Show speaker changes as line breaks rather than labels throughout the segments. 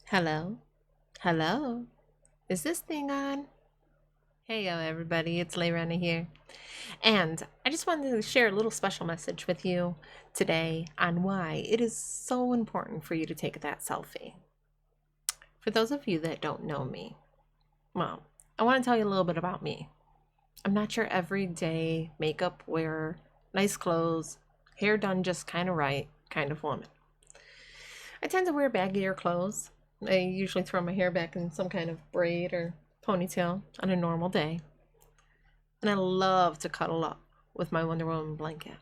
Hello? Hello? Is this thing on? Hey, everybody, it's Leyrana here. And I just wanted to share a little special message with you today on why it is so important for you to take that selfie. For those of you that don't know me, well, I want to tell you a little bit about me. I'm not your everyday makeup wearer, nice clothes, hair done just kind of right kind of woman. I tend to wear baggier clothes. I usually throw my hair back in some kind of braid or ponytail on a normal day. And I love to cuddle up with my Wonder Woman blanket.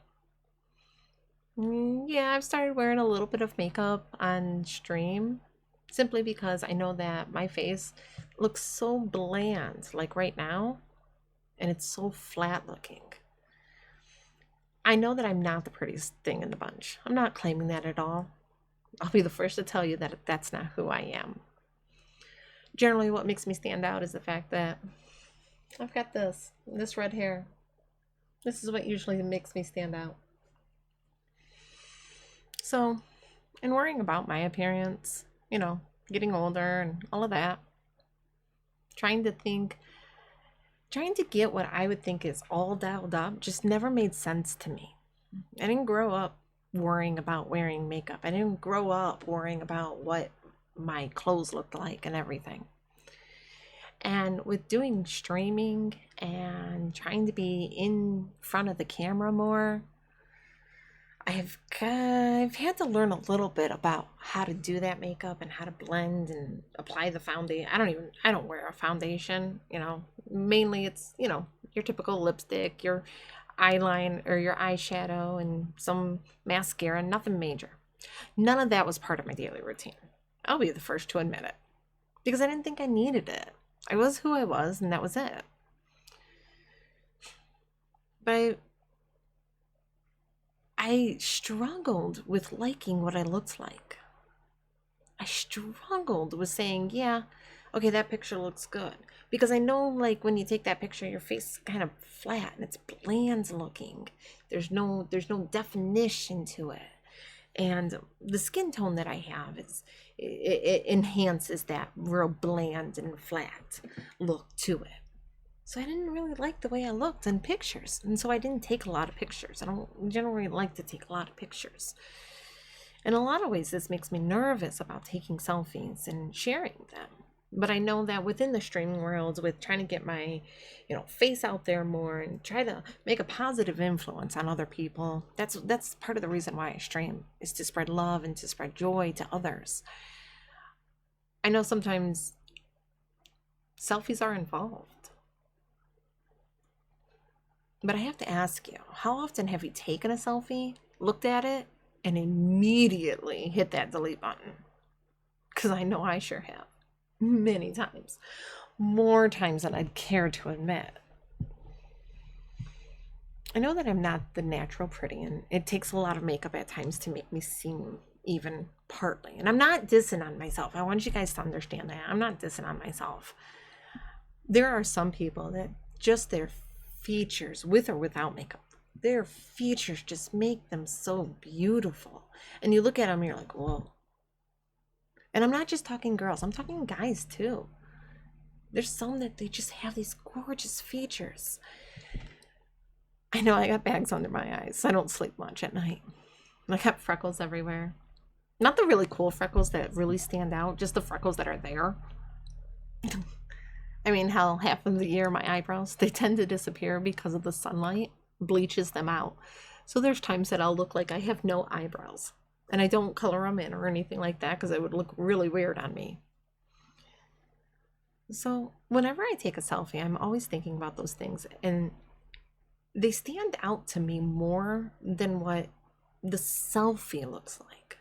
Yeah, I've started wearing a little bit of makeup on stream simply because I know that my face looks so bland, like right now, and it's so flat looking. I know that I'm not the prettiest thing in the bunch. I'm not claiming that at all. I'll be the first to tell you that that's not who I am. Generally, what makes me stand out is the fact that I've got this red hair. This is what usually makes me stand out. So, in worrying about my appearance, getting older and all of that, trying to think, trying to get what I would think is all dialed up just never made sense to me. I didn't grow up worrying about wearing makeup. I didn't grow up worrying about what my clothes looked like and everything. And with doing streaming and trying to be in front of the camera more, I've had to learn a little bit about how to do that makeup and how to blend and apply the foundation. I don't wear a foundation, Mainly it's, your typical lipstick, your eyeline or your eyeshadow and some mascara, nothing major. None of that was part of my daily routine. I'll be the first to admit it because I didn't think I needed it. I was who I was, and that was it. But I struggled with liking what I looked like. I struggled with saying, yeah, okay, that picture looks good. Because I know, like, when you take that picture, your face is kind of flat and it's bland looking. There's no definition to it. And the skin tone that I have it enhances that real bland and flat look to it. So I didn't really like the way I looked in pictures. And so I didn't take a lot of pictures. I don't generally like to take a lot of pictures. In a lot of ways, this makes me nervous about taking selfies and sharing them. But I know that within the streaming world, with trying to get my, face out there more and try to make a positive influence on other people, that's part of the reason why I stream, is to spread love and to spread joy to others. I know sometimes selfies are involved. But I have to ask you, how often have you taken a selfie, looked at it, and immediately hit that delete button? Because I know I sure have. Many times. More times than I'd care to admit. I know that I'm not the natural pretty, and it takes a lot of makeup at times to make me seem even partly. And I'm not dissing on myself. I want you guys to understand that. I'm not dissing on myself. There are some people that just their features, with or without makeup, their features just make them so beautiful. And you look at them and you're like, whoa. And I'm not just talking girls, I'm talking guys too. There's some that they just have these gorgeous features. I know I got bags under my eyes. I don't sleep much at night. I got freckles everywhere. Not the really cool freckles that really stand out, just the freckles that are there. I mean, hell, half of the year my eyebrows, they tend to disappear because of the sunlight bleaches them out. So there's times that I'll look like I have no eyebrows. And I don't color them in or anything like that because it would look really weird on me. So whenever I take a selfie, I'm always thinking about those things. And they stand out to me more than what the selfie looks like.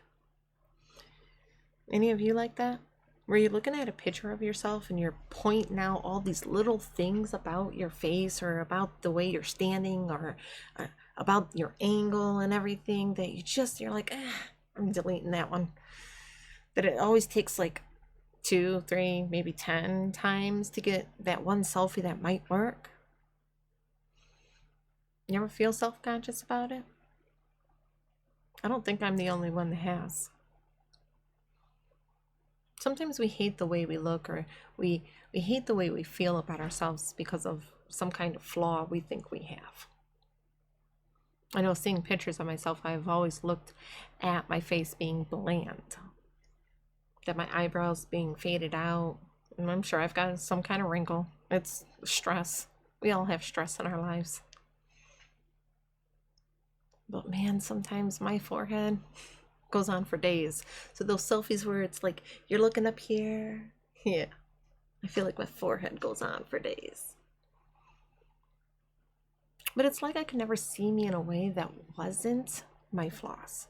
Any of you like that? Where you're looking at a picture of yourself and you're pointing out all these little things about your face or about the way you're standing or about your angle and everything that you're like, I'm deleting that one. That it always takes like 2, 3, maybe 10 times to get that one selfie that might work. You ever feel self-conscious about it? I don't think I'm the only one that has. Sometimes we hate the way we look, or we hate the way we feel about ourselves because of some kind of flaw we think we have. I know, seeing pictures of myself, I've always looked at my face being bland, that my eyebrows being faded out, and I'm sure I've got some kind of wrinkle. It's stress. We all have stress in our lives. But man, sometimes my forehead goes on for days. So those selfies where it's like you're looking up here, yeah, I feel like my forehead goes on for days. But it's like I could never see me in a way that wasn't my flaws.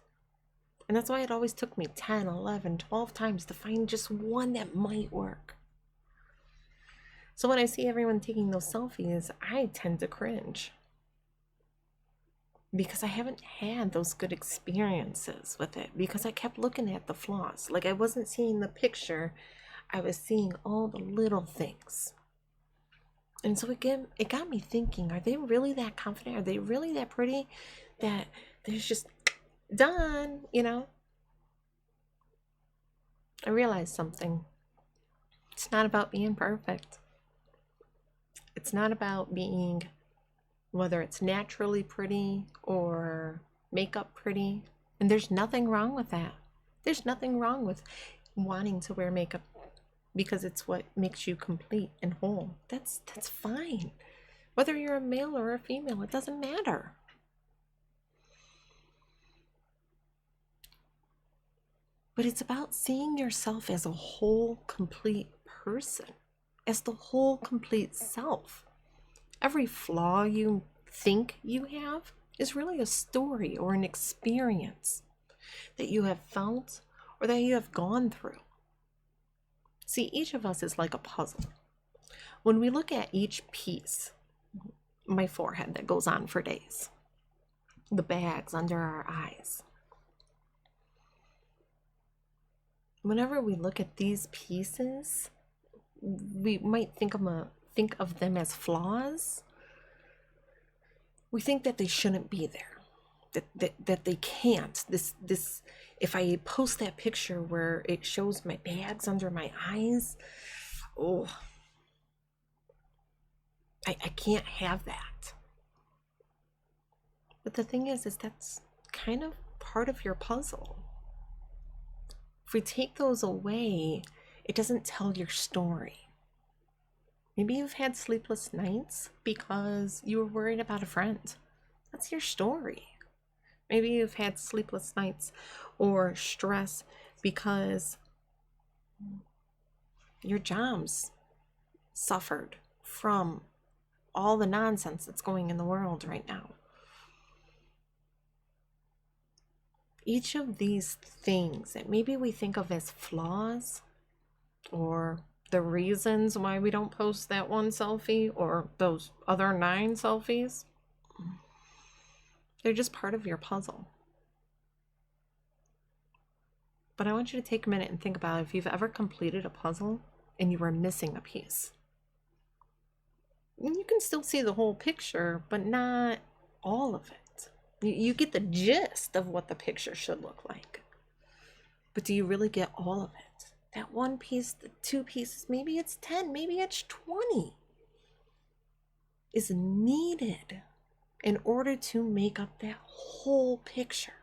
And that's why it always took me 10, 11, 12 times to find just one that might work. So when I see everyone taking those selfies, I tend to cringe. Because I haven't had those good experiences with it. Because I kept looking at the flaws. Like, I wasn't seeing the picture, I was seeing all the little things. And so again, it got me thinking, are they really that confident? Are they really that pretty that there's just done, you know? I realized something. It's not about being perfect. It's not about being, whether it's naturally pretty or makeup pretty. And there's nothing wrong with that. There's nothing wrong with wanting to wear makeup because it's what makes you complete and whole. That's fine. Whether you're a male or a female, it doesn't matter. But it's about seeing yourself as a whole, complete person, as the whole, complete self. Every flaw you think you have is really a story or an experience that you have felt or that you have gone through. See, each of us is like a puzzle. When we look at each piece, my forehead that goes on for days, the bags under our eyes, whenever we look at these pieces, we might think of them as flaws. We think that they shouldn't be there, that they can't. This if I post that picture where it shows my bags under my eyes, oh, I can't have that. But the thing is that's kind of part of your puzzle. If we take those away, it doesn't tell your story. Maybe you've had sleepless nights because you were worried about a friend. That's your story. Maybe you've had sleepless nights or stress because your jobs suffered from all the nonsense that's going in the world right now. Each of these things that maybe we think of as flaws, or the reasons why we don't post that one selfie or those other 9 selfies, they're just part of your puzzle. But I want you to take a minute and think about if you've ever completed a puzzle and you were missing a piece. You can still see the whole picture, but not all of it. You get the gist of what the picture should look like. But do you really get all of it? That one piece, the 2 pieces, maybe it's 10, maybe it's 20, is needed in order to make up that whole picture.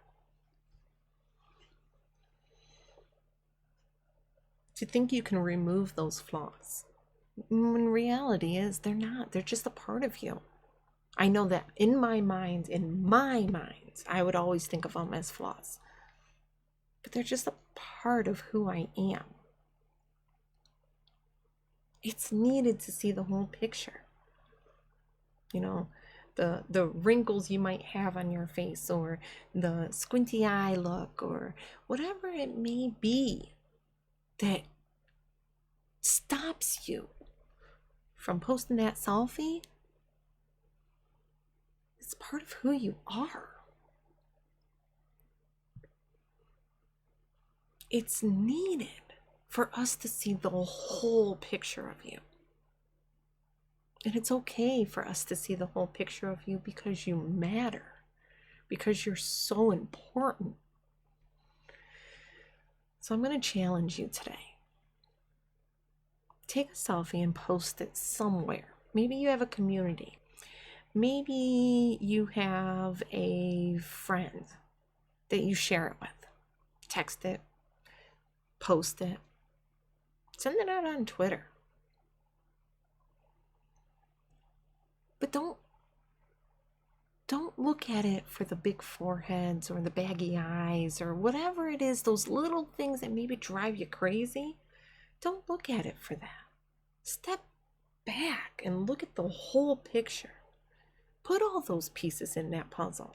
To think you can remove those flaws, when reality is they're not. They're just a part of you. I know that in my mind, I would always think of them as flaws. But they're just a part of who I am. It's needed to see the whole picture. You know, the wrinkles you might have on your face, or the squinty eye look, or whatever it may be that stops you from posting that selfie. It's part of who you are. It's needed for us to see the whole picture of you. And it's okay for us to see the whole picture of you because you matter, because you're so important. So I'm going to challenge you today. take a selfie and post it somewhere. Maybe you have a community. Maybe you have a friend that you share it with. Text it, post it, send it out on Twitter. But don't look at it for the big foreheads or the baggy eyes or whatever it is, those little things that maybe drive you crazy. Don't look at it for that. Step back and look at the whole picture. Put all those pieces in that puzzle.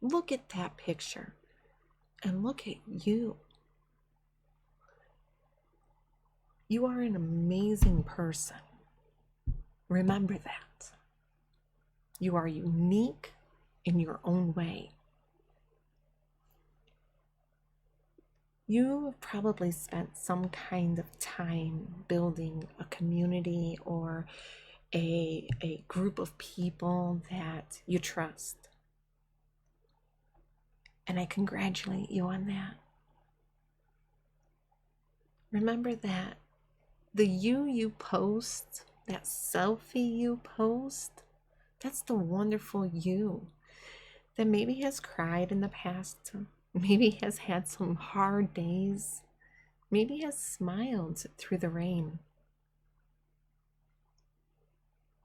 Look at that picture and look at you. You are an amazing person. Remember that. You are unique in your own way. You have probably spent some kind of time building a community or a group of people that you trust. And I congratulate you on that. Remember that the you post, that selfie you post, that's the wonderful you that maybe has cried in the past, maybe has had some hard days, maybe has smiled through the rain.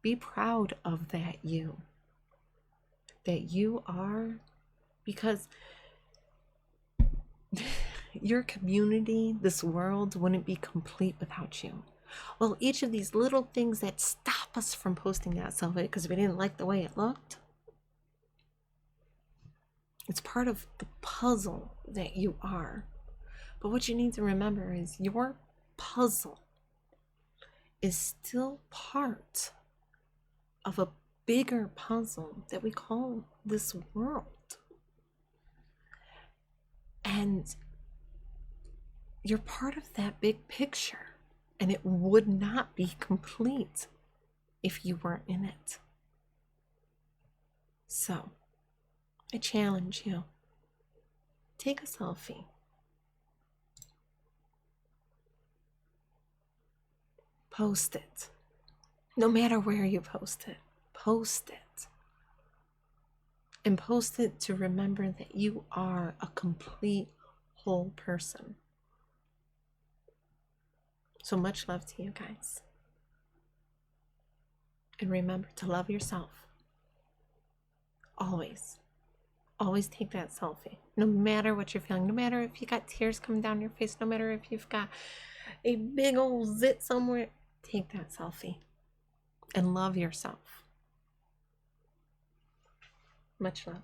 Be proud of that you are, because your community, this world, wouldn't be complete without you. Well, each of these little things that stop us from posting that selfie because we didn't like the way it looked, it's part of the puzzle that you are. But what you need to remember is your puzzle is still part of a bigger puzzle that we call this world. And you're part of that big picture, and it would not be complete if you weren't in it. So, I challenge you. Take a selfie. Post it. No matter where you post it, post it. And post it to remember that you are a complete whole person. So much love to you guys. And remember to love yourself. Always. Always take that selfie. No matter what you're feeling. No matter if you got tears coming down your face. No matter if you've got a big old zit somewhere. Take that selfie. And love yourself. Much love.